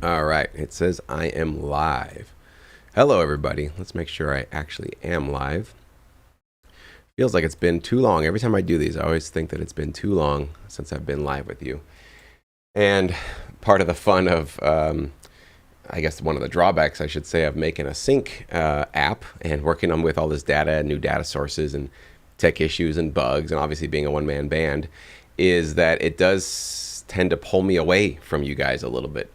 All right, it says I am live. Hello, everybody. Let's make sure I actually am live. Feels like it's been too long. Every time I do these, I always think that it's been too long since I've been live with you. And part of the fun of, I guess, one of the drawbacks, I should say, of making a sync app and working on with all this data and new data sources and tech issues and bugs, and obviously being a one-man band, is that it does tend to pull me away from you guys a little bit.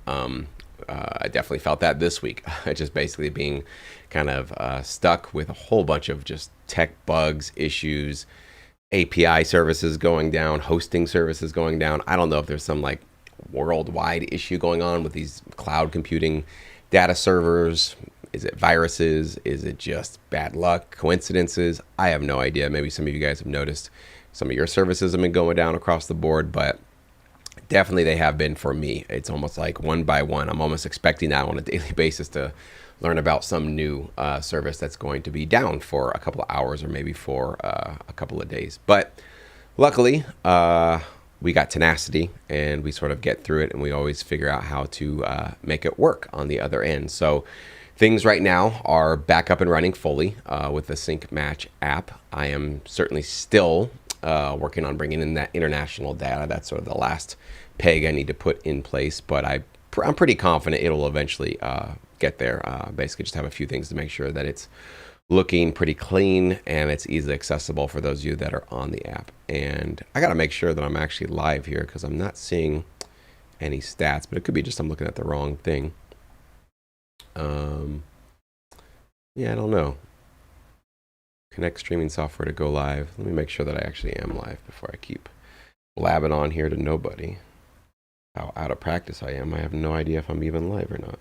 I definitely felt that this week. Just basically being kind of stuck with a whole bunch of just tech bugs, issues, API services going down, hosting services going down. I don't know if there's some like worldwide issue going on with these cloud computing data servers. Is it viruses? Is it just bad luck, coincidences? I have no idea. Maybe some of you guys have noticed some of your services have been going down across the board, but definitely they have been for me. It's almost like one by one. I'm almost expecting now on a daily basis to learn about some new service that's going to be down for a couple of hours or maybe for a couple of days. But luckily, we got tenacity and we sort of get through it, and we always figure out how to make it work on the other end. So things right now are back up and running fully with the Sync Match app. I am certainly still working on bringing in that international data. That's sort of the last peg I need to put in place, but I'm pretty confident it'll eventually get there. Basically, just have a few things to make sure that it's looking pretty clean and it's easily accessible for those of you that are on the app. And I got to make sure that I'm actually live here because I'm not seeing any stats, but it could be just I'm looking at the wrong thing. Yeah, I don't know. Connect streaming software to go live. Let me make sure that I actually am live before I keep blabbing on here to nobody. How out of practice I am. I have no idea if I'm even live or not.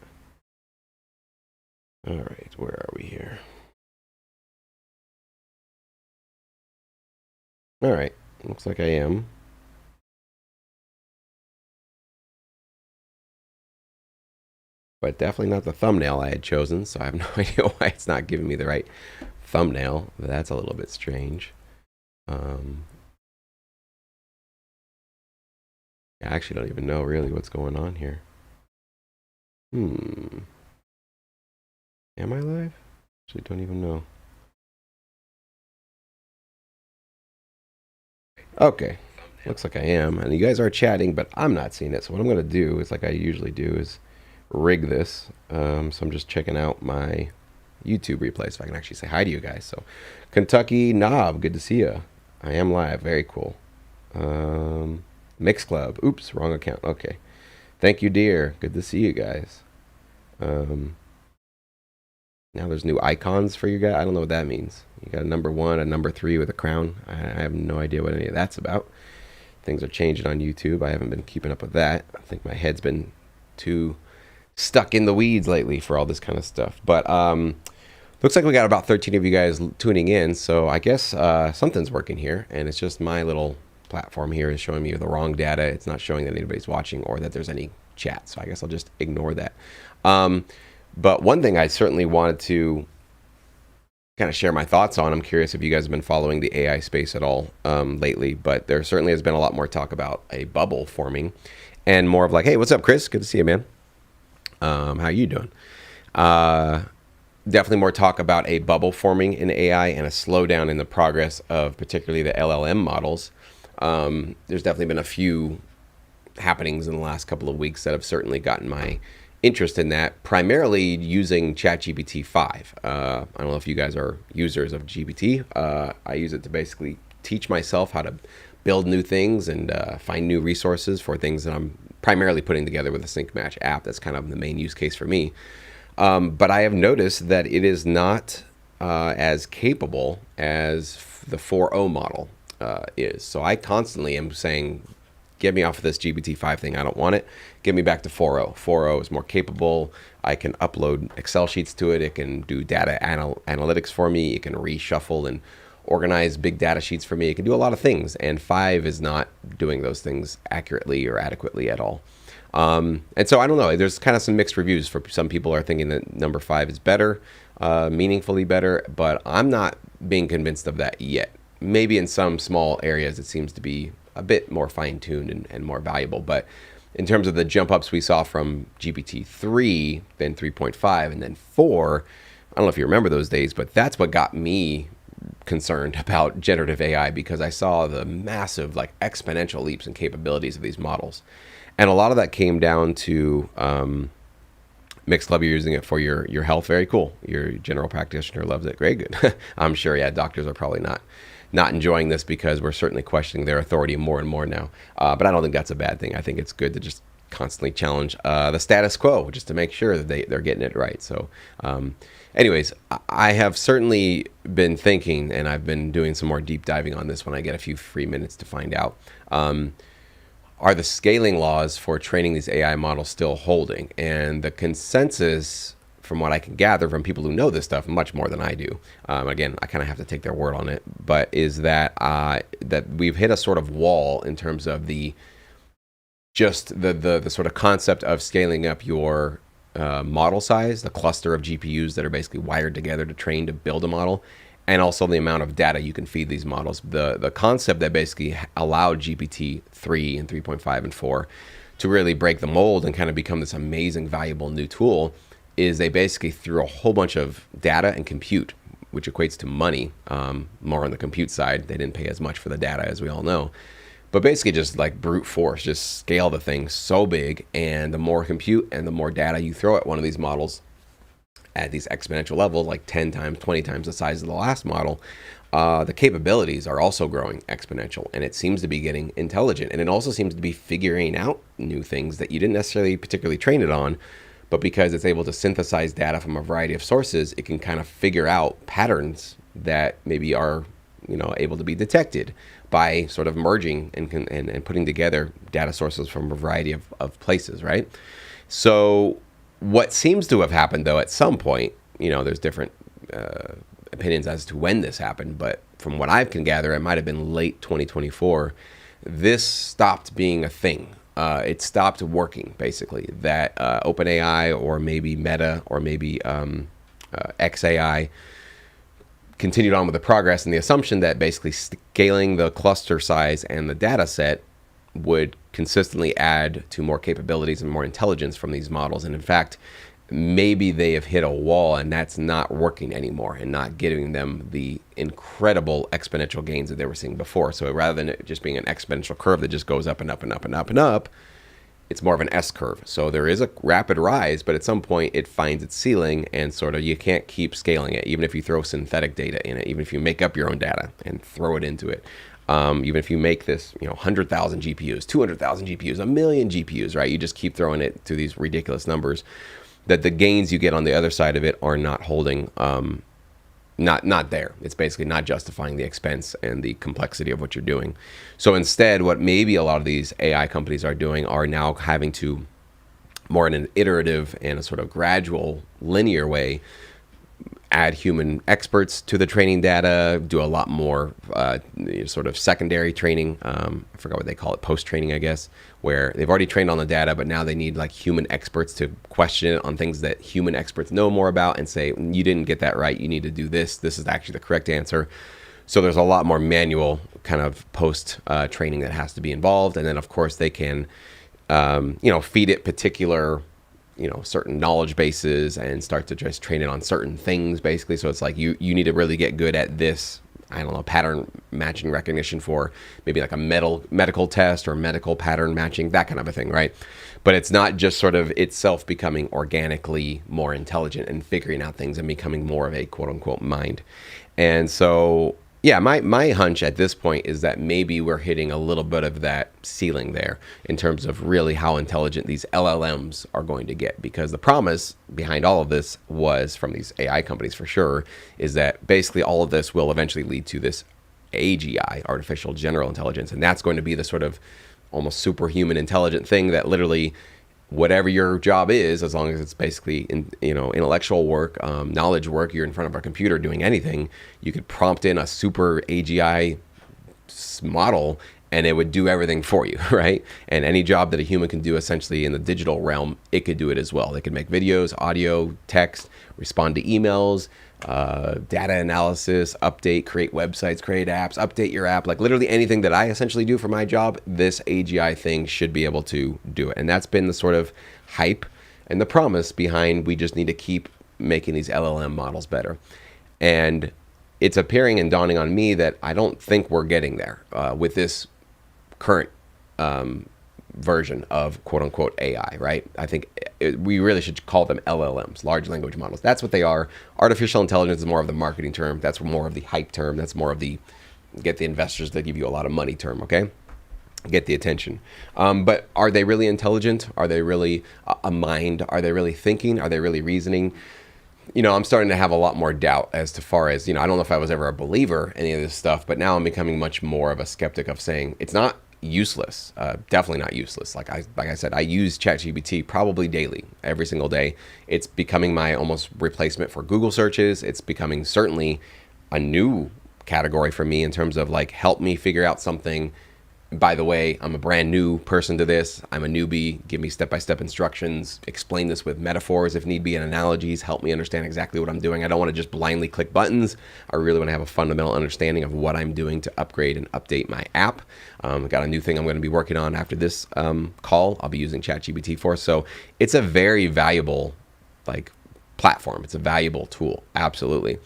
All right, where are we here? All right, looks like I am. But definitely not the thumbnail I had chosen, so I have no idea why it's not giving me the right thumbnail. That's a little bit strange. I actually don't even know really what's going on here. Am I live? Actually, don't even know. Okay, looks like I am, and you guys are chatting, but I'm not seeing it. So what I'm gonna do is, like I usually do, is rig this. So I'm just checking out my YouTube replay so I can actually say hi to you guys. So, Kentucky Knob, good to see you. I am live, very cool. Mix Club, oops, wrong account. Okay, thank you, dear. Good to see you guys. Now there's new icons for you guys. I don't know what that means. You got a number one, a number three with a crown. I have no idea what any of that's about. Things are changing on YouTube. I haven't been keeping up with that. I think my head's been too stuck in the weeds lately for all this kind of stuff. But looks like we got about 13 of you guys tuning in. So I guess something's working here. And it's just my little platform here is showing me the wrong data. It's not showing that anybody's watching or that there's any chat. So I guess I'll just ignore that. But one thing I certainly wanted to kind of share my thoughts on, I'm curious if you guys have been following the AI space at all lately, but there certainly has been a lot more talk about a bubble forming and more of like, hey, what's up, Chris? Good to see you, man. How you doing? Definitely more talk about a bubble forming in AI and a slowdown in the progress of particularly the LLM models. There's definitely been a few happenings in the last couple of weeks that have certainly gotten my interest in that, primarily using ChatGPT 5. I don't know if you guys are users of GPT. I use it to basically teach myself how to build new things and find new resources for things that I'm primarily putting together with the Sync Match app. That's kind of the main use case for me. But I have noticed that it is not as capable as the 4.0 model is. So I constantly am saying, get me off of this GPT-5 thing. I don't want it. Get me back to 4.0. 4.0 is more capable. I can upload Excel sheets to it. It can do data analytics for me. It can reshuffle and organize big data sheets for me. It can do a lot of things. And 5 is not doing those things accurately or adequately at all. And so I don't know. There's kind of some mixed reviews. For some people are thinking that number 5 is better, meaningfully better. But I'm not being convinced of that yet. Maybe in some small areas it seems to be a bit more fine-tuned and more valuable. But in terms of the jump ups we saw from GPT-3, then 3.5, and then 4. I don't know if you remember those days, but that's what got me concerned about generative AI, because I saw the massive, like, exponential leaps in capabilities of these models. And a lot of that came down to Mixed Lab, you're using it for your health. Very cool. Your general practitioner loves it. Great, good. I'm sure, yeah, doctors are probably not enjoying this, because we're certainly questioning their authority more and more now. But I don't think that's a bad thing. I think it's good to just constantly challenge the status quo, just to make sure that they're getting it right. So anyways, I have certainly been thinking, and I've been doing some more deep diving on this when I get a few free minutes to find out, are the scaling laws for training these AI models still holding? And the consensus, from what I can gather from people who know this stuff much more than I do, again, I kind of have to take their word on it, but is that that we've hit a sort of wall in terms of the sort of concept of scaling up your model size, the cluster of GPUs that are basically wired together to train to build a model, and also the amount of data you can feed these models. The concept that basically allowed GPT-3 and 3.5 and 4 to really break the mold and kind of become this amazing, valuable new tool is they basically threw a whole bunch of data and compute, which equates to money, more on the compute side. They didn't pay as much for the data, as we all know. But basically just like brute force, just scale the thing so big, and the more compute and the more data you throw at one of these models at these exponential levels, like 10 times, 20 times the size of the last model, the capabilities are also growing exponential, and it seems to be getting intelligent. And it also seems to be figuring out new things that you didn't necessarily particularly train it on, but because it's able to synthesize data from a variety of sources, it can kind of figure out patterns that maybe are, able to be detected by sort of merging and putting together data sources from a variety of places, right? So what seems to have happened, though, at some point, there's different opinions as to when this happened, but from what I can gather, it might have been late 2024, this stopped being a thing. It stopped working, basically. That OpenAI, or maybe Meta, or maybe XAI continued on with the progress and the assumption that basically scaling the cluster size and the data set would consistently add to more capabilities and more intelligence from these models. And in fact, maybe they have hit a wall, and that's not working anymore and not giving them the incredible exponential gains that they were seeing before. So rather than it just being an exponential curve that just goes up and up and up and up and up, it's more of an S curve. So there is a rapid rise, but at some point it finds its ceiling, and sort of you can't keep scaling it, even if you throw synthetic data in it, even if you make up your own data and throw it into it. Even if you make this, 100,000 GPUs, 200,000 GPUs, a million GPUs, right? You just keep throwing it to these ridiculous numbers, that the gains you get on the other side of it are not holding, not there. It's basically not justifying the expense and the complexity of what you're doing. So instead, what maybe a lot of these AI companies are doing are now having to, more in an iterative and a sort of gradual, linear way, add human experts to the training data, do a lot more sort of secondary training. I forgot what they call it, post-training, I guess, where they've already trained on the data, but now they need like human experts to question it on things that human experts know more about and say, you didn't get that right, you need to do this. This is actually the correct answer. So there's a lot more manual kind of post-training that has to be involved. And then, of course, they can, feed it particular certain knowledge bases and start to just train it on certain things, basically. So it's like you need to really get good at this, pattern matching recognition for maybe like a medical test or medical pattern matching, that kind of a thing, right? But it's not just sort of itself becoming organically more intelligent and figuring out things and becoming more of a quote unquote mind. And so, yeah, my hunch at this point is that maybe we're hitting a little bit of that ceiling there in terms of really how intelligent these LLMs are going to get. Because the promise behind all of this was, from these AI companies for sure, is that basically all of this will eventually lead to this AGI, artificial general intelligence. And that's going to be the sort of almost superhuman intelligent thing that literally, whatever your job is, as long as it's basically intellectual work, knowledge work, you're in front of a computer doing anything, you could prompt in a super AGI model and it would do everything for you, right? And any job that a human can do essentially in the digital realm, it could do it as well. They could make videos, audio, text, respond to emails, data analysis, update, create websites, create apps, update your app, like literally anything that I essentially do for my job, this AGI thing should be able to do it. And that's been the sort of hype and the promise behind we just need to keep making these LLM models better. And it's appearing and dawning on me that I don't think we're getting there with this current version of quote unquote AI, right? I think we really should call them LLMs, large language models. That's what they are. Artificial intelligence is more of the marketing term. That's more of the hype term. That's more of the get the investors that give you a lot of money term, okay? Get the attention. But are they really intelligent? Are they really a mind? Are they really thinking? Are they really reasoning? You know, I'm starting to have a lot more doubt as to far as, you know, I don't know if I was ever a believer in any of this stuff, but now I'm becoming much more of a skeptic of saying it's not useless. Definitely not useless. Like I said, I use ChatGPT probably daily, every single day. It's becoming my almost replacement for Google searches. It's becoming certainly a new category for me in terms of like, help me figure out something. By the way, I'm a brand new person to this. I'm a newbie. Give me step-by-step instructions. Explain this with metaphors if need be and analogies. Help me understand exactly what I'm doing. I don't want to just blindly click buttons. I really want to have a fundamental understanding of what I'm doing to upgrade and update my app. I've got a new thing I'm going to be working on after this call. I'll be using ChatGPT for. So it's a very valuable platform. It's a valuable tool. Absolutely.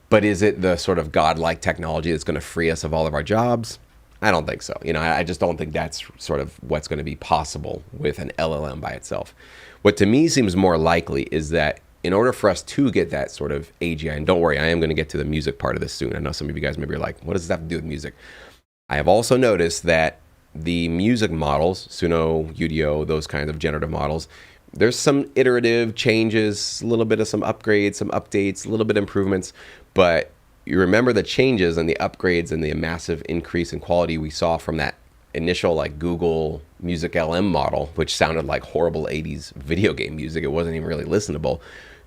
But is it the sort of godlike technology that's going to free us of all of our jobs? I don't think so. You know, I just don't think that's sort of what's going to be possible with an LLM by itself. What to me seems more likely is that in order for us to get that sort of AGI, and don't worry, I am going to get to the music part of this soon. I know some of you guys maybe are like, what does that have to do with music? I have also noticed that the music models, Suno, Udio, those kinds of generative models, there's some iterative changes, a little bit of some upgrades, some updates, a little bit of improvements, but you remember the changes and the upgrades and the massive increase in quality we saw from that initial like Google Music LM model, which sounded like horrible 80s video game music. It wasn't even really listenable,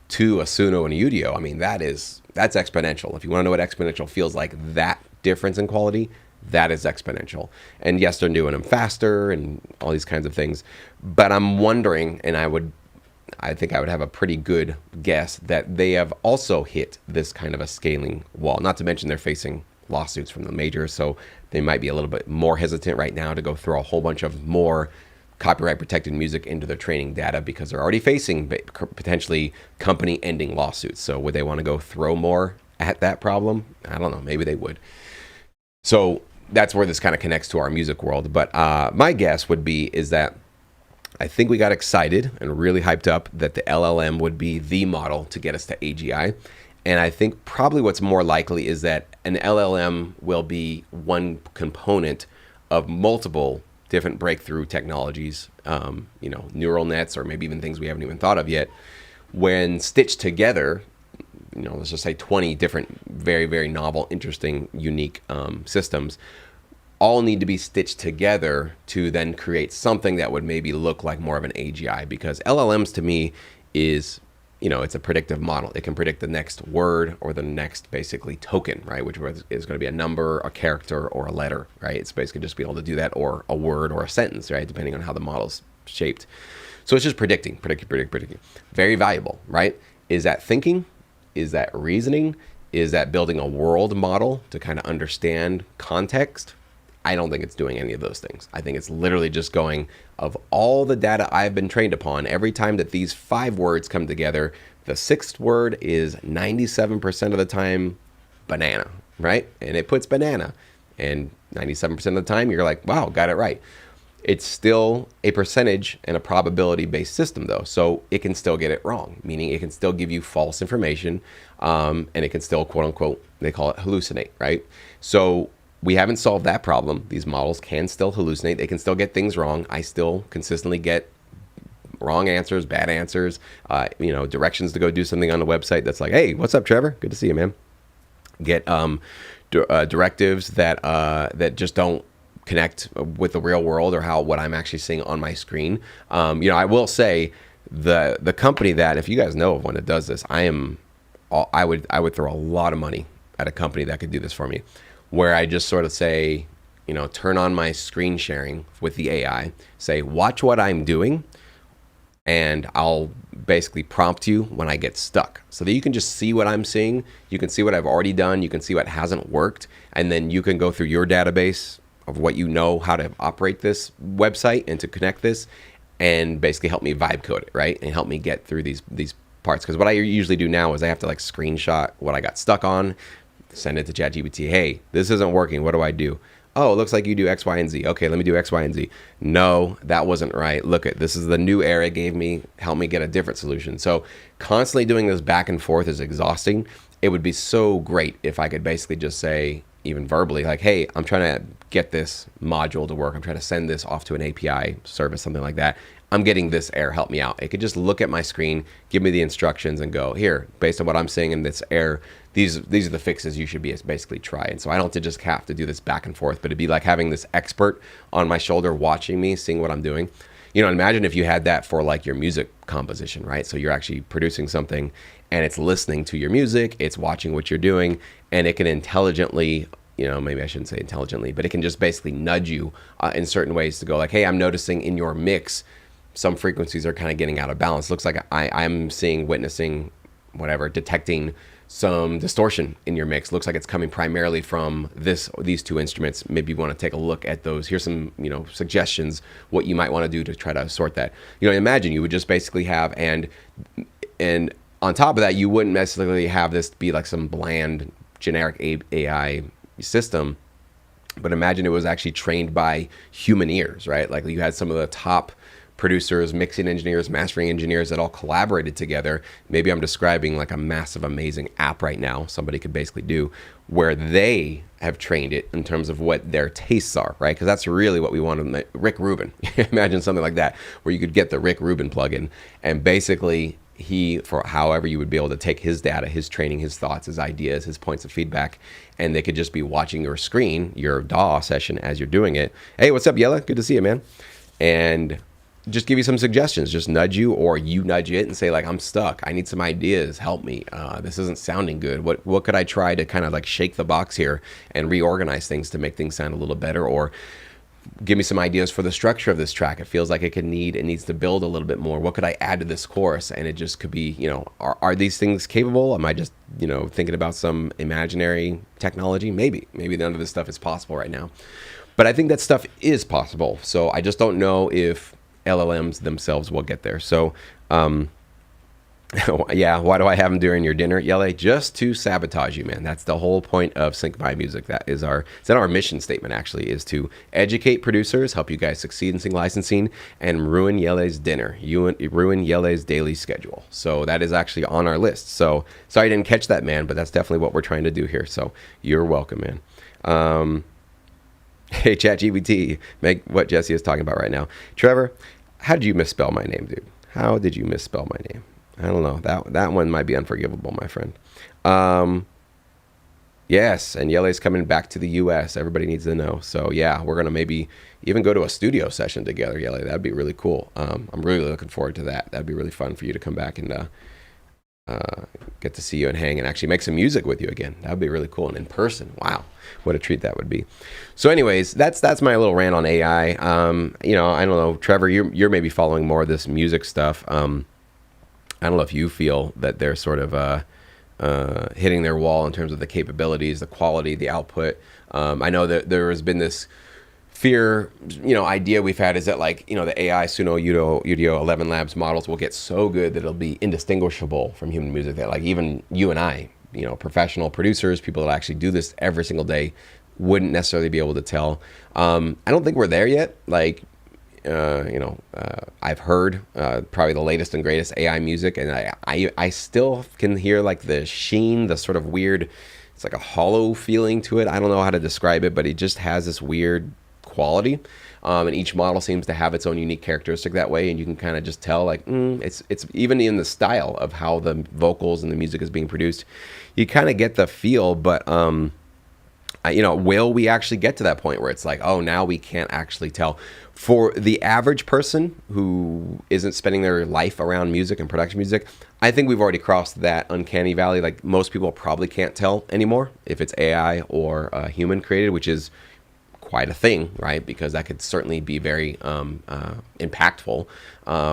to a Suno and a Udio. I mean, that's exponential. If you want to know what exponential feels like, that difference in quality, that is exponential. And yes, they're doing them faster and all these kinds of things. But I'm wondering, and I think I would have a pretty good guess that they have also hit this kind of a scaling wall. Not to mention they're facing lawsuits from the majors, so they might be a little bit more hesitant right now to go throw a whole bunch of more copyright protected music into their training data because they're already facing potentially company ending lawsuits. So would they want to go throw more at that problem? I don't know. Maybe they would. So that's where this kind of connects to our music world. But my guess would be is that I think we got excited and really hyped up that the LLM would be the model to get us to AGI. And I think probably what's more likely is that an LLM will be one component of multiple different breakthrough technologies, neural nets, or maybe even things we haven't even thought of yet. When stitched together, let's just say 20 different very, very novel, interesting, unique systems, all need to be stitched together to then create something that would maybe look like more of an AGI, because LLMs to me is, it's a predictive model. It can predict the next word or the next basically token, right? Which is going to be a number, a character, or a letter, right? It's basically just be able to do that, or a word or a sentence, right? Depending on how the model's shaped. So it's just predicting. Very valuable, right? Is that thinking? Is that reasoning? Is that building a world model to kind of understand context? I don't think it's doing any of those things. I think it's literally just going, of all the data I've been trained upon, every time that these 5 words come together, the 6th word is 97% of the time banana, right? And it puts banana. And 97% of the time, you're like, wow, got it right. It's still a percentage and a probability-based system, though. So it can still get it wrong, meaning it can still give you false information, and it can still, quote unquote, they call it hallucinate, right? So we haven't solved that problem. These models can still hallucinate. They can still get things wrong. I still consistently get wrong answers, bad answers, directions to go do something on the website that's like, hey, what's up, Trevor? Good to see you, man. Get directives that just don't connect with the real world or what I'm actually seeing on my screen. I will say the company that, if you guys know of one that does this, I would throw a lot of money at a company that could do this for me, where I just sort of say, turn on my screen sharing with the AI, say, watch what I'm doing, and I'll basically prompt you when I get stuck so that you can just see what I'm seeing. You can see what I've already done. You can see what hasn't worked. And then you can go through your database of what you know how to operate this website and to connect this and basically help me vibe code it, right? And help me get through these parts. Because what I usually do now is I have to like screenshot what I got stuck on, send it to ChatGPT. Hey, this isn't working. What do I do? Oh, it looks like you do X, Y, and Z. Okay, let me do X, Y, and Z. No, that wasn't right. Look at this is the new error it gave me. Help me get a different solution. So constantly doing this back and forth is exhausting. It would be so great if I could basically just say, even verbally, like, hey, I'm trying to get this module to work. I'm trying to send this off to an API service, something like that. I'm getting this error, help me out. It could just look at my screen, give me the instructions and go, here, based on what I'm seeing in this error, these are the fixes you should be basically try. And so I don't just have to do this back and forth, but it'd be like having this expert on my shoulder watching me, seeing what I'm doing. Imagine if you had that for like your music composition, right? So you're actually producing something and it's listening to your music, it's watching what you're doing, and it can intelligently, maybe I shouldn't say intelligently, but it can just basically nudge you in certain ways to go like, hey, I'm noticing in your mix, some frequencies are kind of getting out of balance. Looks like I'm seeing, witnessing, whatever, detecting some distortion in your mix. Looks like it's coming primarily from these two instruments. Maybe you want to take a look at those. Here's some, suggestions, what you might want to do to try to sort that. Imagine you would just basically have, and on top of that, you wouldn't necessarily have this be like some bland, generic AI system, but imagine it was actually trained by human ears, right? Like you had some of the top producers, mixing engineers, mastering engineers that all collaborated together. Maybe I'm describing like a massive, amazing app right now somebody could basically do where they have trained it in terms of what their tastes are, right? Because that's really what we want. Rick Rubin. Imagine something like that where you could get the Rick Rubin plugin and basically for however you would be able to take his data, his training, his thoughts, his ideas, his points of feedback, and they could just be watching your screen, your DAW session as you're doing it. Hey, what's up, Yella? Good to see you, man. And just give you some suggestions, just nudge you, or you nudge it and say like, I'm stuck. I need some ideas. Help me. This isn't sounding good. What could I try to kind of like shake the box here and reorganize things to make things sound a little better? Or give me some ideas for the structure of this track. It feels like it needs to build a little bit more. What could I add to this chorus? And it just could be, are these things capable? Am I just, thinking about some imaginary technology? Maybe none of this stuff is possible right now. But I think that stuff is possible. So I just don't know if LLMs themselves will get there. So, yeah, why do I have them during your dinner, Yele? Just to sabotage you, man. That's the whole point of Syncify Music. It's our mission statement, actually, is to educate producers, help you guys succeed in sync licensing, and ruin Yele's dinner. Ruin Yele's daily schedule. So that is actually on our list. So sorry I didn't catch that, man, but that's definitely what we're trying to do here. So you're welcome, man. Hey, ChatGPT, make what Jesse is talking about right now. Trevor, how did you misspell my name, dude? How did you misspell my name? I don't know. That one might be unforgivable, my friend. Yes, and Yele's coming back to the U.S. Everybody needs to know. So, yeah, we're going to maybe even go to a studio session together, Yele. That'd be really cool. I'm really looking forward to that. That'd be really fun for you to come back and get to see you and hang and actually make some music with you again. That would be really cool. And in person, wow, what a treat that would be. So anyways, that's my little rant on AI. I don't know, Trevor, you're maybe following more of this music stuff. I don't know if you feel that they're sort of hitting their wall in terms of the capabilities, the quality, the output. I know that there has been this fear, idea we've had is that like, the AI Suno Udio 11 Labs models will get so good that it'll be indistinguishable from human music that like even you and I, professional producers, people that actually do this every single day wouldn't necessarily be able to tell. I don't think we're there yet. Like, I've heard probably the latest and greatest AI music, and I still can hear like the sheen, the sort of weird, it's like a hollow feeling to it. I don't know how to describe it, but it just has this weird quality, and each model seems to have its own unique characteristic that way, and you can kind of just tell like it's even in the style of how the vocals and the music is being produced, you kind of get the feel. But will we actually get to that point where it's like, oh, now we can't actually tell? For the average person who isn't spending their life around music and production music, I think we've already crossed that uncanny valley. Like most people probably can't tell anymore if it's AI or human created, which is quite a thing, right? Because that could certainly be very impactful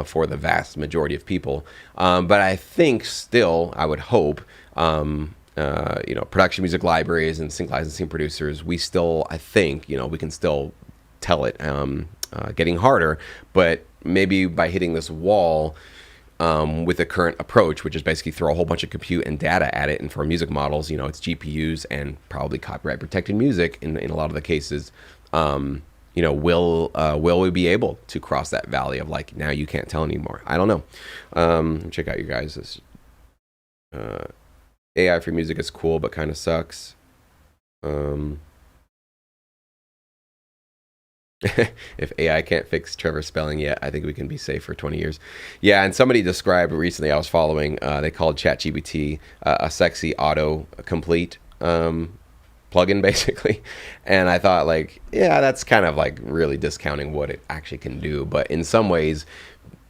for the vast majority of people. But I think still, I would hope, production music libraries and sync licensing producers, we still, I think, we can still tell it getting harder, but maybe by hitting this wall with the current approach, which is basically throw a whole bunch of compute and data at it. And for music models, it's GPUs and probably copyright protected music in a lot of the cases. Will we be able to cross that valley of like, now you can't tell anymore? I don't know. Check out you guys. This AI for music is cool, but kind of sucks. If AI can't fix Trevor spelling yet, I think we can be safe for 20 years. Yeah, and somebody described recently, I was following, they called ChatGPT a sexy autocomplete plugin, basically. And I thought, like, yeah, that's kind of like really discounting what it actually can do. But in some ways,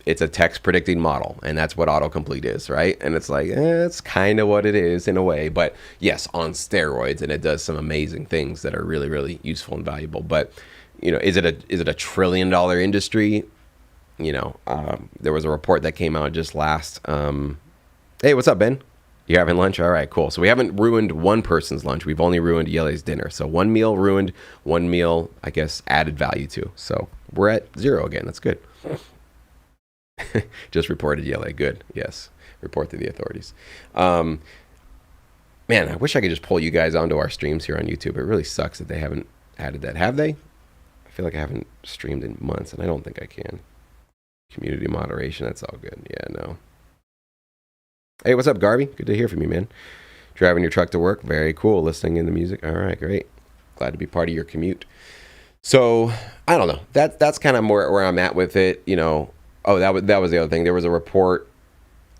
it's a text predicting model, and that's what autocomplete is, right? And it's like, it's kind of what it is in a way, but yes, on steroids, and it does some amazing things that are really, really useful and valuable. But is it a $1 trillion industry? There was a report that came out just last. Hey, what's up, Ben? You having lunch? All right, cool. So we haven't ruined one person's lunch. We've only ruined Yele's dinner. So one meal ruined, one meal, I guess, added value to. So we're at 0 again. That's good. Just reported Yele. Good. Yes. Report to the authorities. Man, I wish I could just pull you guys onto our streams here on YouTube. It really sucks that they haven't added that. Have they? I feel like I haven't streamed in months, and I don't think I can. Community moderation, that's all good. Yeah, no. Hey, what's up, Garby? Good to hear from you, man. Driving your truck to work? Very cool. Listening in the music? All right, great. Glad to be part of your commute. So, I don't know. That's kind of more where I'm at with it. Oh, that was the other thing. There was a report.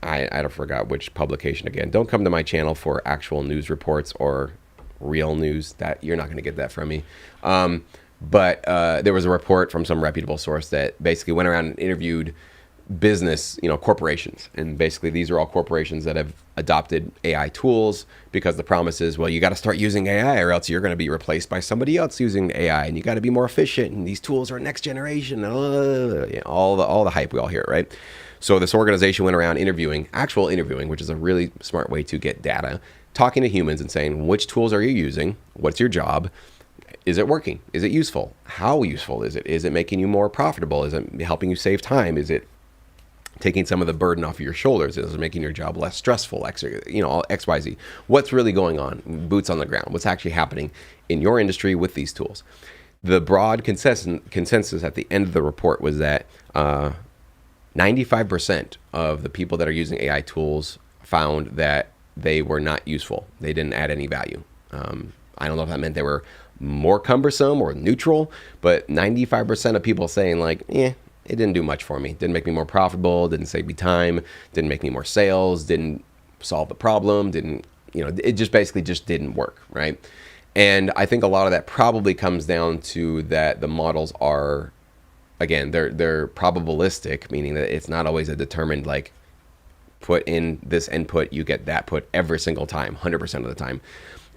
I forgot which publication again. Don't come to my channel for actual news reports or real news. That you're not going to get that from me. But there was a report from some reputable source that basically went around and interviewed business, corporations. And basically these are all corporations that have adopted AI tools because the promise is, well, you got to start using AI or else you're going to be replaced by somebody else using AI, and you got to be more efficient, and these tools are next generation, all the hype we all hear, right? So this organization went around actual interviewing, which is a really smart way to get data, talking to humans and saying, which tools are you using? What's your job? Is it working? Is it useful? How useful is it? Is it making you more profitable? Is it helping you save time? Is it taking some of the burden off of your shoulders? Is it making your job less stressful? X, Y, Z. What's really going on? Boots on the ground. What's actually happening in your industry with these tools? The broad consensus at the end of the report was that 95% of the people that are using AI tools found that they were not useful. They didn't add any value. I don't know if that meant they were more cumbersome or neutral, but 95% of people saying like, it didn't do much for me. Didn't make me more profitable, didn't save me time, didn't make me more sales, didn't solve the problem, it just basically just didn't work, right? And I think a lot of that probably comes down to that the models are, again, they're probabilistic, meaning that it's not always a determined, like, put in this input, you get that put every single time, 100% of the time.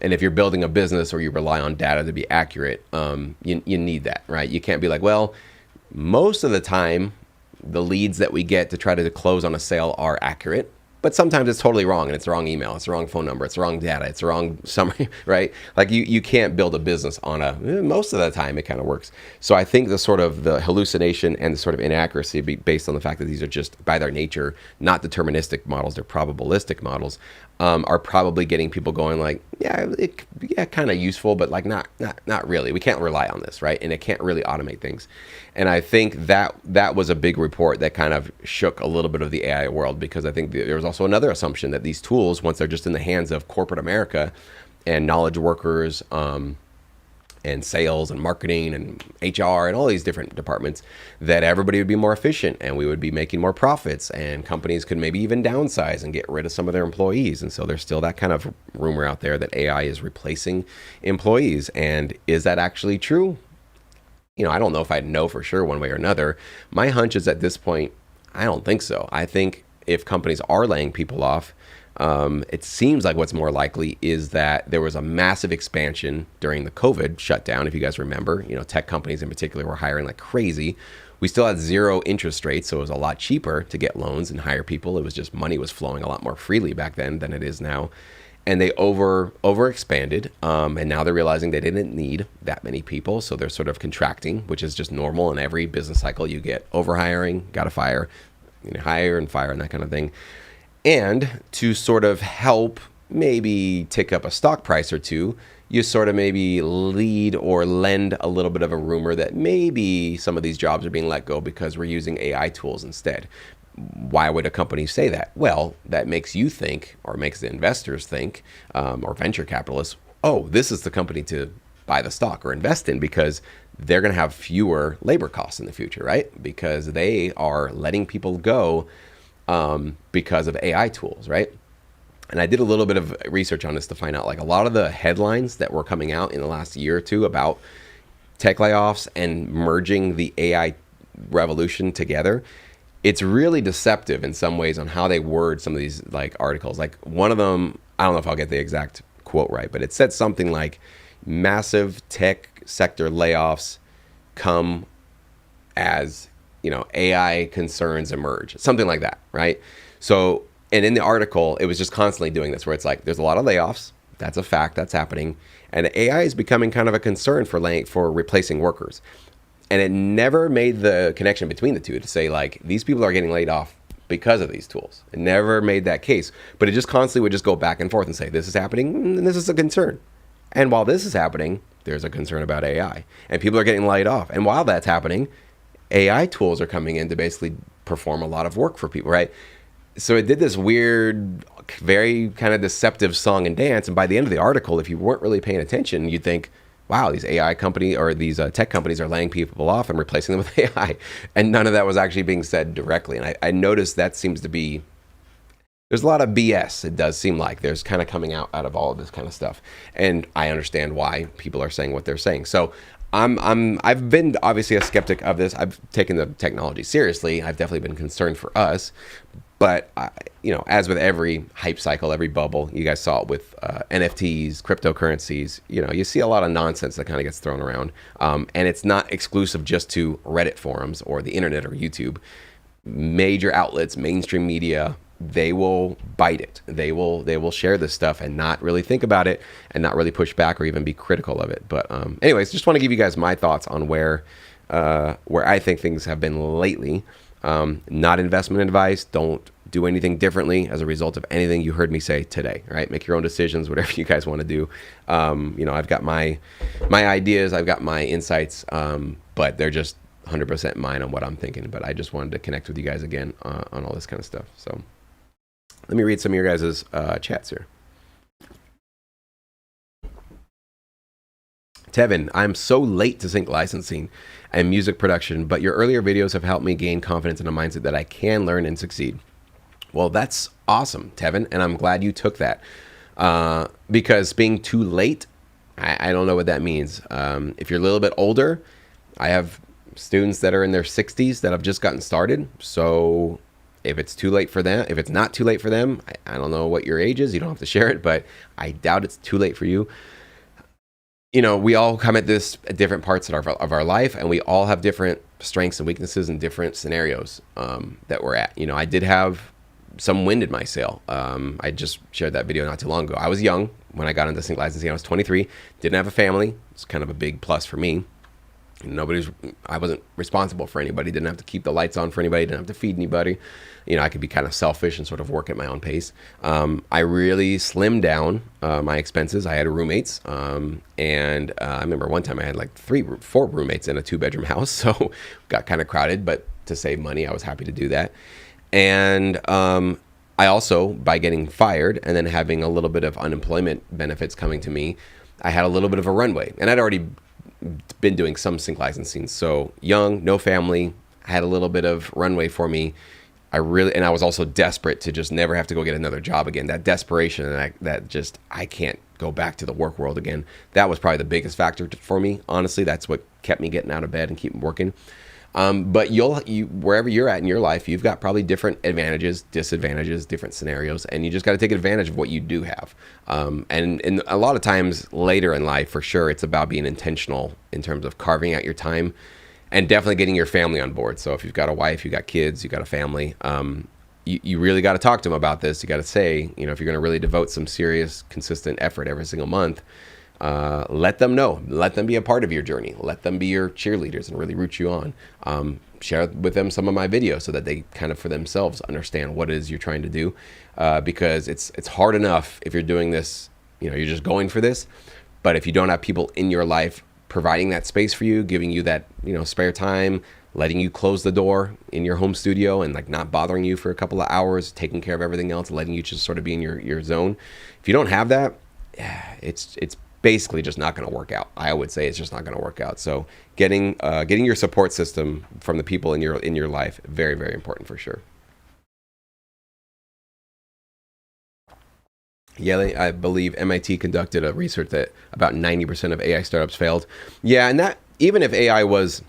And if you're building a business or you rely on data to be accurate, you need that, right? You can't be like, well, most of the time, the leads that we get to try to close on a sale are accurate, but sometimes it's totally wrong, and it's the wrong email, it's the wrong phone number, it's the wrong data, it's the wrong summary, right? Like you can't build a business on most of the time it kind of works. So I think the hallucination and the sort of inaccuracy based on the fact that these are just by their nature, not deterministic models, they're probabilistic models, are probably getting people going like, kind of useful, but like not really. We can't rely on this, right? And it can't really automate things. And I think that was a big report that kind of shook a little bit of the AI world, because I think there was also another assumption that these tools, once they're just in the hands of corporate America and knowledge workers, and sales and marketing and HR and all these different departments, that everybody would be more efficient and we would be making more profits, and companies could maybe even downsize and get rid of some of their employees. And so there's still that kind of rumor out there that AI is replacing employees. And is that actually true? I don't know if I'd know for sure one way or another. My hunch is at this point, I don't think so. I think if companies are laying people off, It seems like what's more likely is that there was a massive expansion during the COVID shutdown. If you guys remember, tech companies in particular were hiring like crazy. We still had zero interest rates, so it was a lot cheaper to get loans and hire people. It was just money was flowing a lot more freely back then than it is now. And they over expanded, and now they're realizing they didn't need that many people, so they're sort of contracting, which is just normal in every business cycle. You get overhiring, got to fire, hire and fire and that kind of thing. And to sort of help maybe tick up a stock price or two, you sort of maybe lead or lend a little bit of a rumor that maybe some of these jobs are being let go because we're using AI tools instead. Why would a company say that? Well, that makes you think, or makes the investors think, or venture capitalists, oh, this is the company to buy the stock or invest in because they're going to have fewer labor costs in the future, right? Because they are letting people go because of AI tools, right? And I did a little bit of research on this to find out, like, a lot of the headlines that were coming out in the last year or two about tech layoffs and merging the AI revolution together, it's really deceptive in some ways on how they word some of these like articles. Like one of them, I don't know if I'll get the exact quote right, but it said something like massive tech sector layoffs come as, AI concerns emerge, something like that, right? So, and in the article, it was just constantly doing this where it's like, there's a lot of layoffs. That's a fact, that's happening. And AI is becoming kind of a concern for replacing workers. And it never made the connection between the two to say, like, these people are getting laid off because of these tools. It never made that case. But it just constantly would just go back and forth and say, this is happening, and this is a concern. And while this is happening, there's a concern about AI. And people are getting laid off. And while that's happening, AI tools are coming in to basically perform a lot of work for people, right? So it did this weird, very kind of deceptive song and dance. And by the end of the article, if you weren't really paying attention, you'd think, wow, these AI company or these tech companies are laying people off and replacing them with AI. And none of that was actually being said directly. And I noticed that seems to be, there's a lot of BS. It does seem like there's kind of coming out of all of this kind of stuff. And I understand why people are saying what they're saying. So I've been obviously a skeptic of this. I've taken the technology seriously. I've definitely been concerned for us. But, as with every hype cycle, every bubble, you guys saw it with NFTs, cryptocurrencies, you see a lot of nonsense that kind of gets thrown around. And it's not exclusive just to Reddit forums or the internet or YouTube. Major outlets, mainstream media, they will bite it. They will share this stuff and not really think about it and not really push back or even be critical of it. But anyways, just want to give you guys my thoughts on where I think things have been lately. Not investment advice. Don't do anything differently as a result of anything you heard me say today, right? Make your own decisions, whatever you guys want to do. I've got my ideas, I've got my insights, but they're just 100% mine on what I'm thinking. But I just wanted to connect with you guys again on all this kind of stuff. So let me read some of your guys' chats here. Tevin, I'm so late to sync licensing and music production, but your earlier videos have helped me gain confidence and a mindset that I can learn and succeed. Well, that's awesome, Tevin, and I'm glad you took that. Because being too late, I don't know what that means. If you're a little bit older, I have students that are in their 60s that have just gotten started. So if it's too late for them, if it's not too late for them, I don't know what your age is. You don't have to share it, but I doubt it's too late for you. We all come at this at different parts of our life, and we all have different strengths and weaknesses in different scenarios that we're at. I did have some wind in my sail. I just shared that video not too long ago. I was young when I got into sync licensing. I was 23, didn't have a family. It's kind of a big plus for me. I wasn't responsible for anybody, didn't have to keep the lights on for anybody, didn't have to feed anybody. I could be kind of selfish and sort of work at my own pace. I really slimmed down my expenses. I had roommates, and I remember one time I had like 4 roommates in a 2-bedroom house, so got kind of crowded, but to save money, I was happy to do that. And I also, by getting fired and then having a little bit of unemployment benefits coming to me, I had a little bit of a runway, and I'd already been doing some sync licensing. So young, no family, had a little bit of runway for me. I was also desperate to just never have to go get another job again. That desperation and I can't go back to the work world again. That was probably the biggest factor for me. Honestly, that's what kept me getting out of bed and keep working. But wherever you're at in your life, you've got probably different advantages, disadvantages, different scenarios, and you just got to take advantage of what you do have. And a lot of times later in life, for sure, it's about being intentional in terms of carving out your time and definitely getting your family on board. So if you've got a wife, you've got kids, you've got a family, you really got to talk to them about this. You got to say, if you're going to really devote some serious, consistent effort every single month, let them know. Let them be a part of your journey. Let them be your cheerleaders and really root you on. Share with them some of my videos so that they kind of for themselves understand what it is you're trying to do. Because it's hard enough if you're doing this, you're just going for this. But if you don't have people in your life providing that space for you, giving you that, spare time, letting you close the door in your home studio and like not bothering you for a couple of hours, taking care of everything else, letting you just sort of be in your zone. If you don't have that, it's basically just not going to work out. I would say it's just not going to work out. So getting your support system from the people in your life, very, very important for sure. Yeah, I believe MIT conducted a research that about 90% of AI startups failed. Yeah, and that even if AI was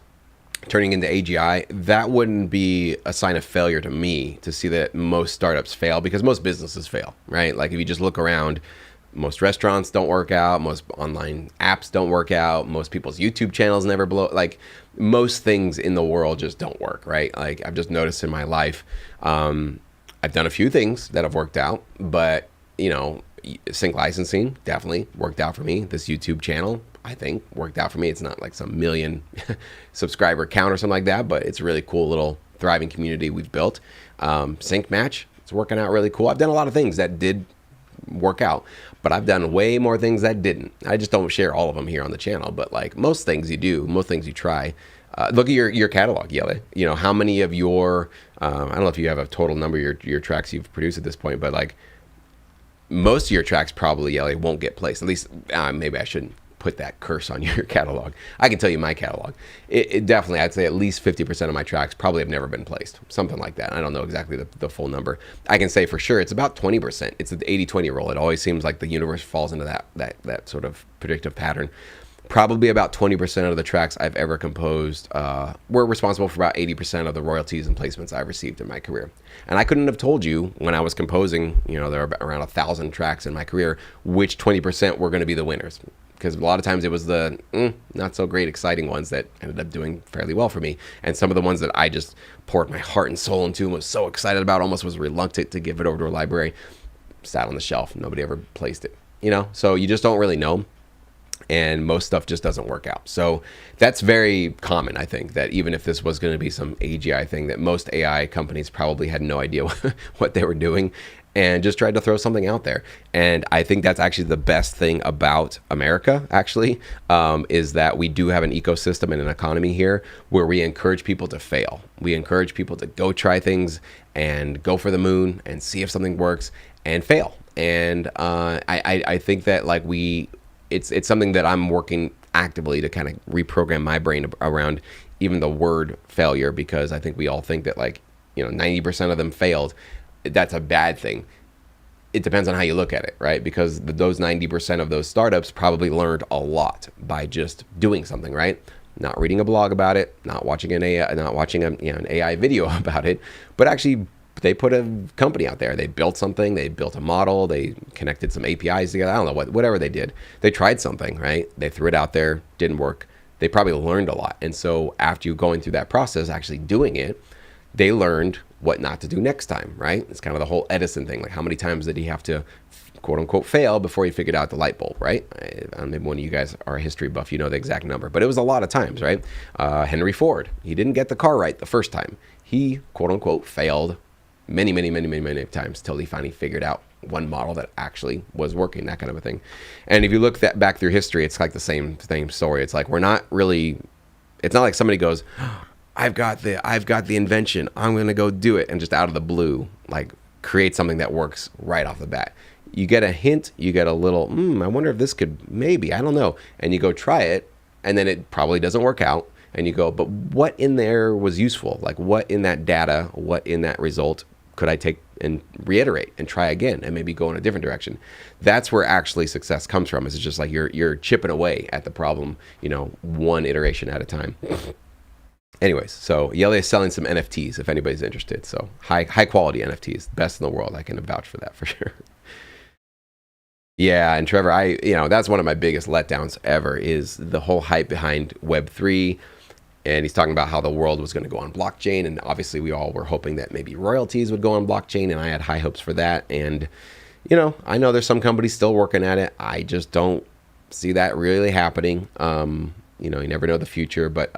turning into AGI, that wouldn't be a sign of failure to me to see that most startups fail, because most businesses fail, right? Like if you just look around, most restaurants don't work out, most online apps don't work out, most people's YouTube channels never blow. Like most things in the world just don't work, right? Like I've just noticed in my life, I've done a few things that have worked out, but sync licensing definitely worked out for me. This YouTube channel, I think, worked out for me. It's not like some million subscriber count or something like that, but it's a really cool little thriving community we've built. Sync Match, it's working out really cool. I've done a lot of things that did work out, but I've done way more things that didn't. I just don't share all of them here on the channel, but like most things you do, most things you try. Look at your catalog, Yele. How many of your, I don't know if you have a total number of your tracks you've produced at this point, but like most of your tracks probably, Yele, won't get placed. At least maybe I shouldn't put that curse on your catalog. I can tell you my catalog. It definitely, I'd say at least 50% of my tracks probably have never been placed. Something like that. I don't know exactly the full number. I can say for sure it's about 20%. It's the 80-20 rule. It always seems like the universe falls into that sort of predictive pattern. Probably about 20% of the tracks I've ever composed were responsible for about 80% of the royalties and placements I've received in my career. And I couldn't have told you when I was composing, there are around 1,000 tracks in my career, which 20% were going to be the winners. Because a lot of times it was the not so great, exciting ones that ended up doing fairly well for me. And some of the ones that I just poured my heart and soul into and was so excited about, almost was reluctant to give it over to a library, sat on the shelf. Nobody ever placed it, So you just don't really know. And most stuff just doesn't work out. So that's very common, I think, that even if this was going to be some AGI thing, that most AI companies probably had no idea what they were doing and just tried to throw something out there. And I think that's actually the best thing about America, actually, is that we do have an ecosystem and an economy here where we encourage people to fail. We encourage people to go try things and go for the moon and see if something works and fail. And I think that like it's something that I'm working actively to kind of reprogram my brain around even the word failure, because I think we all think that 90% of them failed. That's a bad thing. It depends on how you look at it, right? Because those 90% of those startups probably learned a lot by just doing something, right? Not reading a blog about it, not watching an AI video about it, but actually they put a company out there. They built something. They built a model. They connected some APIs together. I don't know whatever they did. They tried something, right? They threw it out there. Didn't work. They probably learned a lot. And so after you going through that process, actually doing it, they learned what not to do next time, right? It's kind of the whole Edison thing. Like how many times did he have to quote unquote fail before he figured out the light bulb, right? Maybe one of you guys are a history buff, you know the exact number, but it was a lot of times, right? Henry Ford, he didn't get the car right the first time. He quote unquote failed many times till he finally figured out one model that actually was working, that kind of a thing. And if you look back through history, it's like the same story. It's like it's not like somebody goes, I've got the invention, I'm gonna go do it, and just out of the blue, like create something that works right off the bat. You get a hint, you get a little, I wonder if this could, maybe, I don't know. And you go try it, and then it probably doesn't work out. And you go, but what in there was useful? Like what in that data, what in that result could I take and reiterate and try again and maybe go in a different direction? That's where actually success comes from. It's just like you're chipping away at the problem, one iteration at a time. Anyways, so Yele is selling some NFTs if anybody's interested. So high quality NFTs, best in the world. I can vouch for that for sure. Yeah, and Trevor, that's one of my biggest letdowns ever is the whole hype behind Web3. And he's talking about how the world was going to go on blockchain. And obviously we all were hoping that maybe royalties would go on blockchain. And I had high hopes for that. And, I know there's some companies still working at it. I just don't see that really happening. You never know the future. But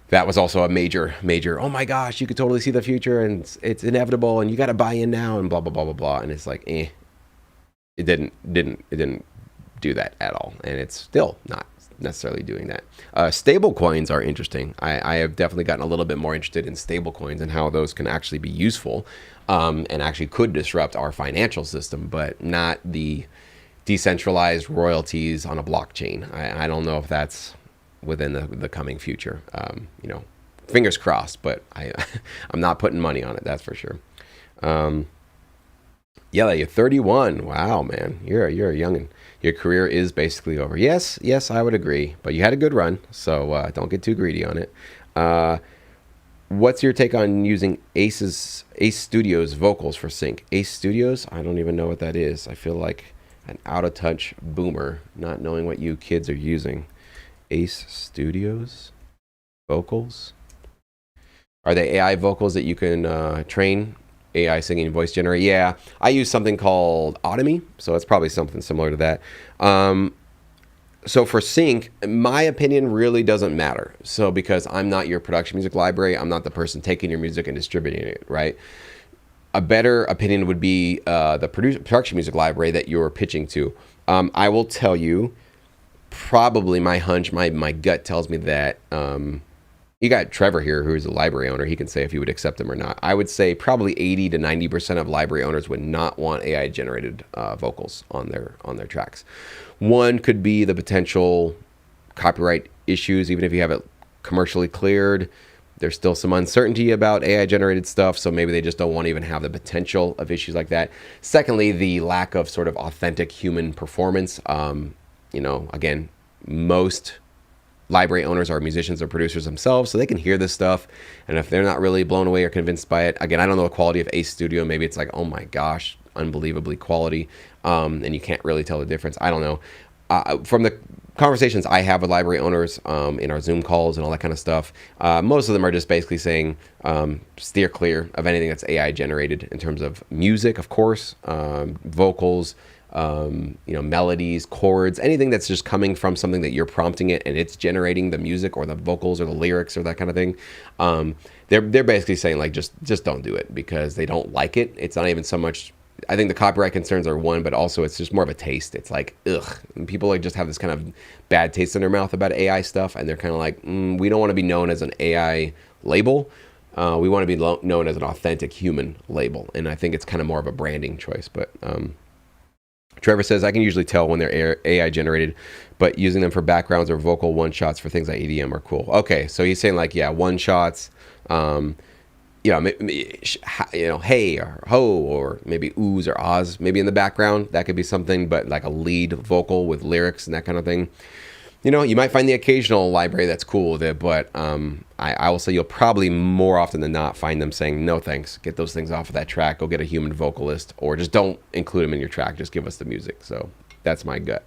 that was also a major, oh my gosh, you could totally see the future. And it's inevitable. And you got to buy in now and blah, blah, blah, blah, blah. And it's like, It didn't do that at all, and it's still not necessarily doing that. Stable coins are interesting. I have definitely gotten a little bit more interested in stable coins and how those can actually be useful, and actually could disrupt our financial system, but not the decentralized royalties on a blockchain. I don't know if that's within the coming future. Fingers crossed, but I'm not putting money on it. That's for sure. Yeah, you're 31. Wow, man, you're a youngin'. Your career is basically over. Yes, I would agree. But you had a good run, so don't get too greedy on it. What's your take on using Ace Studios vocals for sync? Ace Studios? I don't even know what that is. I feel like an out of touch boomer, not knowing what you kids are using. Ace Studios vocals? Are they AI vocals that you can train? AI singing voice generate. Yeah, I use something called Otomy, so it's probably something similar to that. So for sync, my opinion really doesn't matter. So because I'm not your production music library, I'm not the person taking your music and distributing it, right? A better opinion would be the production music library that you're pitching to. I will tell you, probably my hunch, my gut tells me that you got Trevor here, who's a library owner. He can say if he would accept them or not. I would say probably 80 to 90% of library owners would not want AI generated vocals on their tracks. One could be the potential copyright issues. Even if you have it commercially cleared, there's still some uncertainty about AI generated stuff. So maybe they just don't want to even have the potential of issues like that. Secondly, the lack of sort of authentic human performance. Again, most library owners are musicians or producers themselves, so they can hear this stuff, and if they're not really blown away or convinced by it, again, I don't know the quality of Ace Studio. Maybe it's like, oh my gosh, unbelievably quality, and you can't really tell the difference. I don't know. From the conversations I have with library owners in our Zoom calls and all that kind of stuff, most of them are just basically saying steer clear of anything that's AI generated in terms of music, of course, vocals, melodies, chords, anything that's just coming from something that you're prompting it and it's generating the music or the vocals or the lyrics or that kind of thing. They're basically saying like, just don't do it because they don't like it. It's not even so much, I think the copyright concerns are one, but also it's just more of a taste. It's like, ugh, and people like just have this kind of bad taste in their mouth about AI stuff. And they're kind of like, we don't want to be known as an AI label. We want to be known as an authentic human label. And I think it's kind of more of a branding choice, but, Trevor says, I can usually tell when they're AI generated, but using them for backgrounds or vocal one-shots for things like EDM are cool. Okay, so he's saying like, yeah, one-shots, hey or ho, or maybe oohs or ahs maybe in the background. That could be something, but like a lead vocal with lyrics and that kind of thing. You might find the occasional library that's cool with it, but I will say you'll probably more often than not find them saying, no thanks, get those things off of that track, go get a human vocalist, or just don't include them in your track, just give us the music. So that's my gut.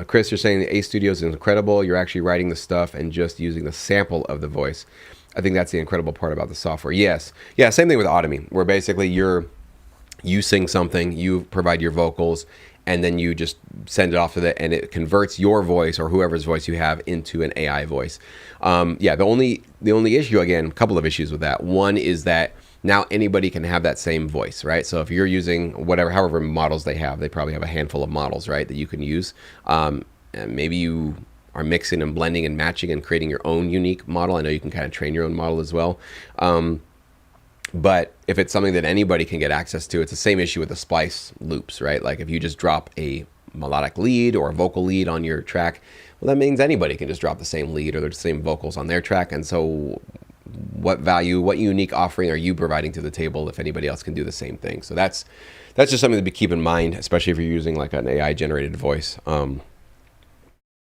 Chris, you're saying the Ace Studios is incredible. You're actually writing the stuff and just using the sample of the voice. I think that's the incredible part about the software. Yes. Yeah, same thing with Otomy, where basically you sing something, you provide your vocals, and then you just send it off to and it converts your voice or whoever's voice you have into an AI voice. The only issue, again, a couple of issues with that. One is that now anybody can have that same voice, right? So if you're using however models they probably have a handful of models, right, that you can use. And maybe you are mixing and blending and matching and creating your own unique model. I know you can kind of train your own model as well. But if it's something that anybody can get access to, it's the same issue with the splice loops, right? Like if you just drop a melodic lead or a vocal lead on your track, well, that means anybody can just drop the same lead or the same vocals on their track. And so what value, what unique offering are you providing to the table if anybody else can do the same thing? So that's just something to keep in mind, especially if you're using like an AI generated voice.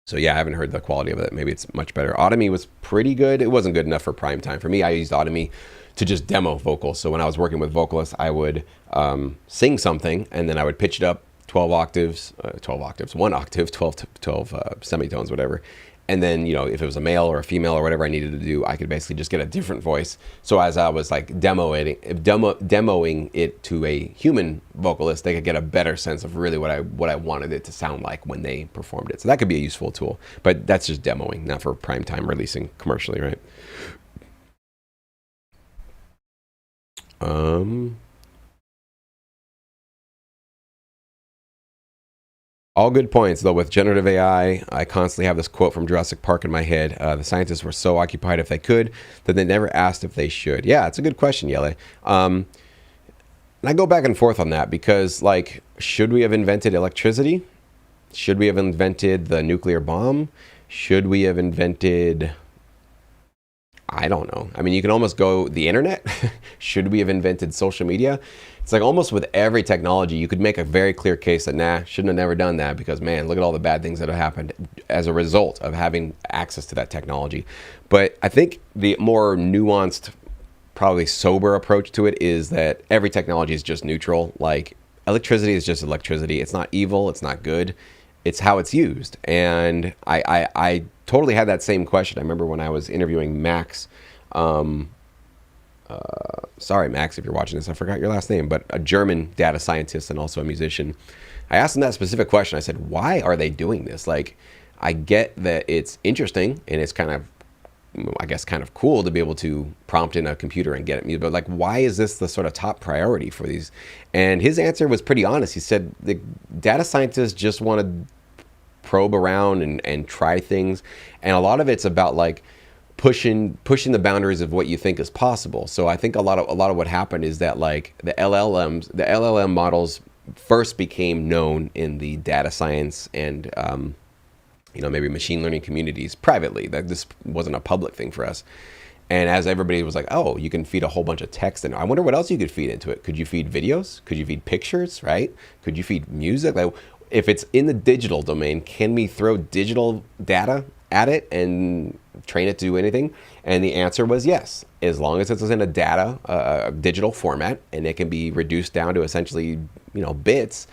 So yeah, I haven't heard the quality of it. Maybe it's much better. Automie was pretty good. It wasn't good enough for prime time. For me, I used Automie to just demo vocals. So when I was working with vocalists, I would sing something and then I would pitch it up 12 octaves, 1 octave, 12 semitones, whatever. And then, if it was a male or a female or whatever I needed to do, I could basically just get a different voice. So as I was like demoing it to a human vocalist, they could get a better sense of really what I wanted it to sound like when they performed it. So that could be a useful tool, but that's just demoing, not for prime time releasing commercially, right? All good points, though. With generative AI, I constantly have this quote from Jurassic Park in my head. The scientists were so occupied if they could that they never asked if they should. Yeah, it's a good question, Yele. And I go back and forth on that because, like, should we have invented electricity? Should we have invented the nuclear bomb? Should we have invented... I don't know. I mean, you can almost go the internet. Should we have invented social media? It's like almost with every technology, you could make a very clear case that, shouldn't have never done that because, man, look at all the bad things that have happened as a result of having access to that technology. But I think the more nuanced, probably sober approach to it is that every technology is just neutral. Like electricity is just electricity. It's not evil. It's not good. It's how it's used. And I totally had that same question. I remember when I was interviewing Max, sorry, Max, if you're watching this, I forgot your last name, but a German data scientist and also a musician. I asked him that specific question. I said, why are they doing this? Like, I get that it's interesting and it's kind of, I guess, kind of cool to be able to prompt in a computer and get it music, but like, why is this the sort of top priority for these? And his answer was pretty honest. He said the data scientists just want to probe around and try things. And a lot of it's about like pushing the boundaries of what you think is possible. So I think a lot of what happened is that like the LLM models first became known in the data science and maybe machine learning communities privately. That this wasn't a public thing for us. And as everybody was like, oh, you can feed a whole bunch of text, and I wonder what else you could feed into it. Could you feed videos? Could you feed pictures, right? Could you feed music? Like, if it's in the digital domain, can we throw digital data at it and train it to do anything? And the answer was yes, as long as it's in a digital format and it can be reduced down to essentially, bits.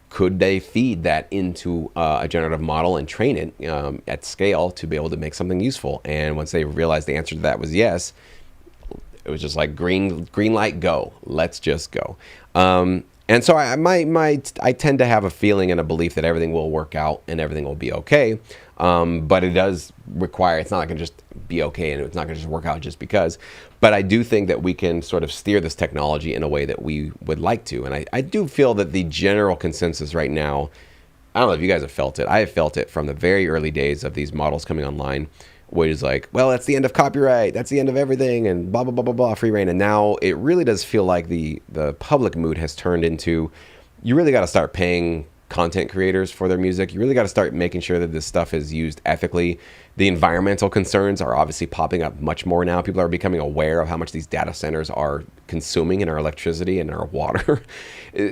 Could they feed that into a generative model and train it at scale to be able to make something useful? And once they realized the answer to that was yes, it was just like green light, go. Let's just go. And so I tend to have a feeling and a belief that everything will work out and everything will be okay. But it does require, it's not like it can just be okay and it's not going to just work out just because. But I do think that we can sort of steer this technology in a way that we would like to. And I do feel that the general consensus right now, I don't know if you guys have felt it. I have felt it from the very early days of these models coming online, which is like, well, that's the end of copyright, that's the end of everything, and blah, blah, blah, blah, blah, free reign. And now it really does feel like the public mood has turned into, you really got to start paying content creators for their music. You really got to start making sure that this stuff is used ethically. The environmental concerns are obviously popping up much more now. People are becoming aware of how much these data centers are consuming in our electricity and our water.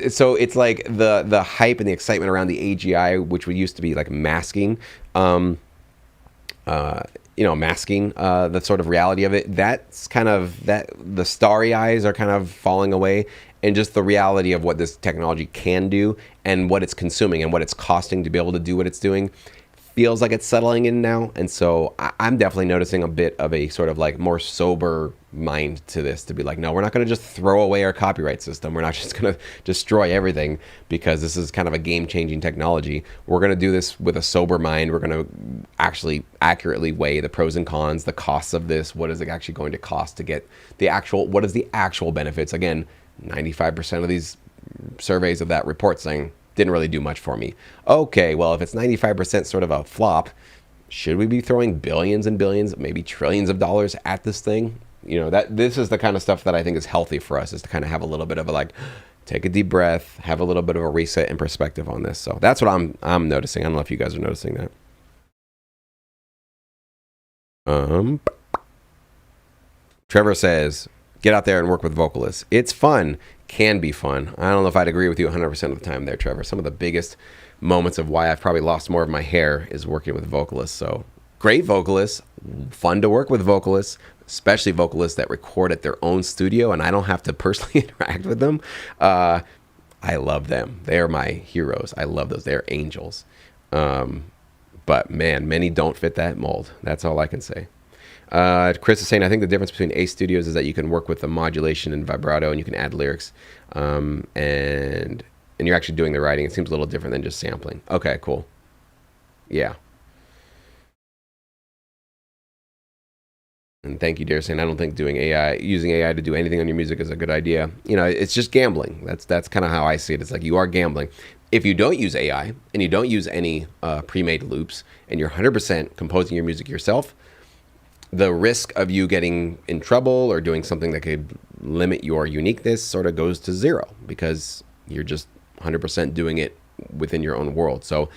So it's like the hype and the excitement around the AGI, which we used to be like masking, masking the sort of reality of it. That's kind of the starry eyes are kind of falling away, and just the reality of what this technology can do and what it's consuming and what it's costing to be able to do what it's doing feels like it's settling in now. And so I'm definitely noticing a bit of a sort of like more sober mind to this, to be like, no, we're not going to just throw away our copyright system. We're not just going to destroy everything because this is kind of a game-changing technology. We're going to do this with a sober mind. We're going to actually accurately weigh the pros and cons, the costs of this. What is it actually going to cost to get what is the actual benefits? Again, 95% of these surveys of that report saying didn't really do much for me. Okay, well, if it's 95% sort of a flop, should we be throwing billions and billions, maybe trillions of dollars at this thing? This is the kind of stuff that I think is healthy for us, is to kind of have a little bit of a like, take a deep breath, have a little bit of a reset and perspective on this. So that's what I'm noticing. I don't know if you guys are noticing that. Trevor says, get out there and work with vocalists. It's fun, can be fun. I don't know if I'd agree with you 100% of the time there, Trevor. Some of the biggest moments of why I've probably lost more of my hair is working with vocalists. So great vocalists, fun to work with vocalists, especially vocalists that record at their own studio and I don't have to personally interact with them. I love them. They are my heroes. I love those. They're angels. But man, many don't fit that mold. That's all I can say. Chris is saying, I think the difference between Ace Studios is that you can work with the modulation and vibrato and you can add lyrics. And you're actually doing the writing. It seems a little different than just sampling. Okay, cool. Yeah. And thank you, Dare, saying I don't think using AI to do anything on your music is a good idea. You know, it's just gambling. That's kind of how I see it. It's like you are gambling. If you don't use AI and you don't use any pre-made loops and you're 100% composing your music yourself, the risk of you getting in trouble or doing something that could limit your uniqueness sort of goes to zero because you're just 100% doing it within your own world. So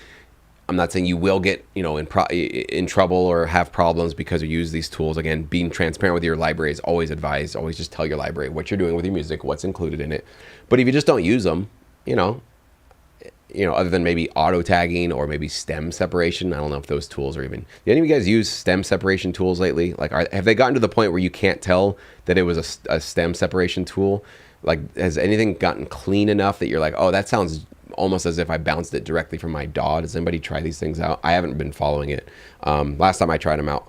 I'm not saying you will get, in trouble or have problems because you use these tools. Again, being transparent with your library is always advised. Always just tell your library what you're doing with your music, what's included in it. But if you just don't use them, other than maybe auto tagging or maybe stem separation, I don't know if those tools are even. Do any of you guys use stem separation tools lately? Like, have they gotten to the point where you can't tell that it was a stem separation tool? Like, has anything gotten clean enough that you're like, oh, that sounds almost as if I bounced it directly from my DAW? Does anybody try these things out? I haven't been following it. Last time I tried them out,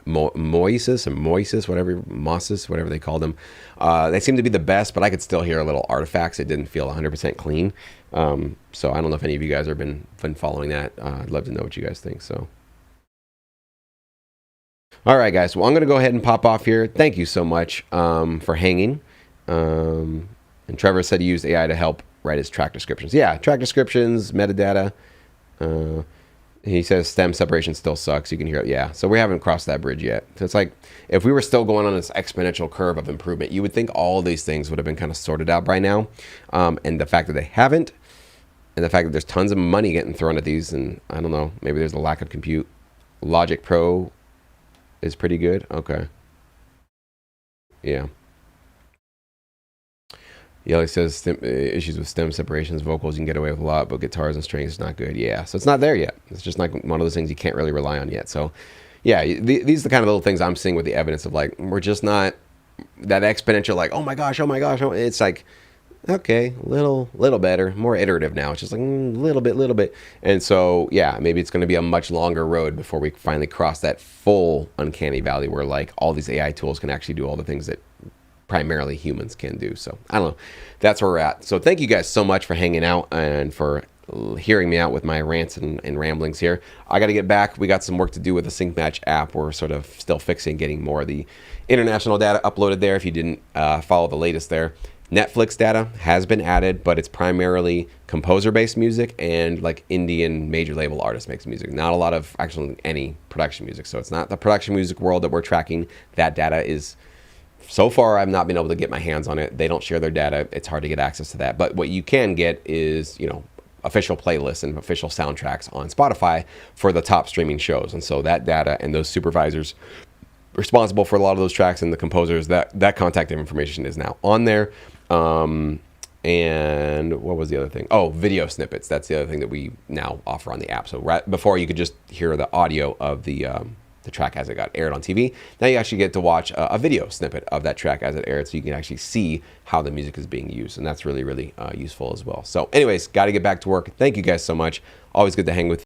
Moises, whatever they called them. They seem to be the best, but I could still hear little artifacts. It didn't feel 100% clean. So I don't know if any of you guys have been following that. I'd love to know what you guys think. So, all right, guys. Well, I'm going to go ahead and pop off here. Thank you so much for hanging. And Trevor said he used AI to help write his track descriptions. Yeah, track descriptions, metadata. He says stem separation still sucks. You can hear it. Yeah, so we haven't crossed that bridge yet. So it's like if we were still going on this exponential curve of improvement, you would think all these things would have been kind of sorted out by now. And the fact that they haven't, and the fact that there's tons of money getting thrown at these, and I don't know, maybe there's a lack of compute. Logic Pro is pretty good. Okay. Yeah. Yelly says issues with stem separations, vocals you can get away with a lot, but guitars and strings is not good. Yeah, so it's not there yet. It's just like one of those things you can't really rely on yet. So yeah, these are the kind of little things I'm seeing with the evidence of like, we're just not that exponential like, oh my gosh. It's like, okay, little better, more iterative now. It's just like little bit. And so yeah, maybe it's going to be a much longer road before we finally cross that full uncanny valley where like all these AI tools can actually do all the things that primarily humans can do. So I don't know, that's where we're at. So thank you guys so much for hanging out and for hearing me out with my rants and ramblings here. I got to get back. We got some work to do with the Sync Match app. We're sort of still fixing getting more of the international data uploaded there. If you didn't follow the latest there, Netflix data has been added, but it's primarily composer-based music and like Indian major label artist makes music. Not a lot of actually any production music. So it's not the production music world that we're tracking. That data is, so far, I've not been able to get my hands on it. They don't share their data. It's hard to get access to that. But what you can get is, official playlists and official soundtracks on Spotify for the top streaming shows. And so that data and those supervisors responsible for a lot of those tracks and the composers, that contact information is now on there. And what was the other thing? Oh, video snippets. That's the other thing that we now offer on the app. So right before you could just hear the audio of the track as it got aired on TV. Now you actually get to watch a video snippet of that track as it aired, so you can actually see how the music is being used, and that's really, really useful as well. So anyways, got to get back to work. Thank you guys so much. Always good to hang with you.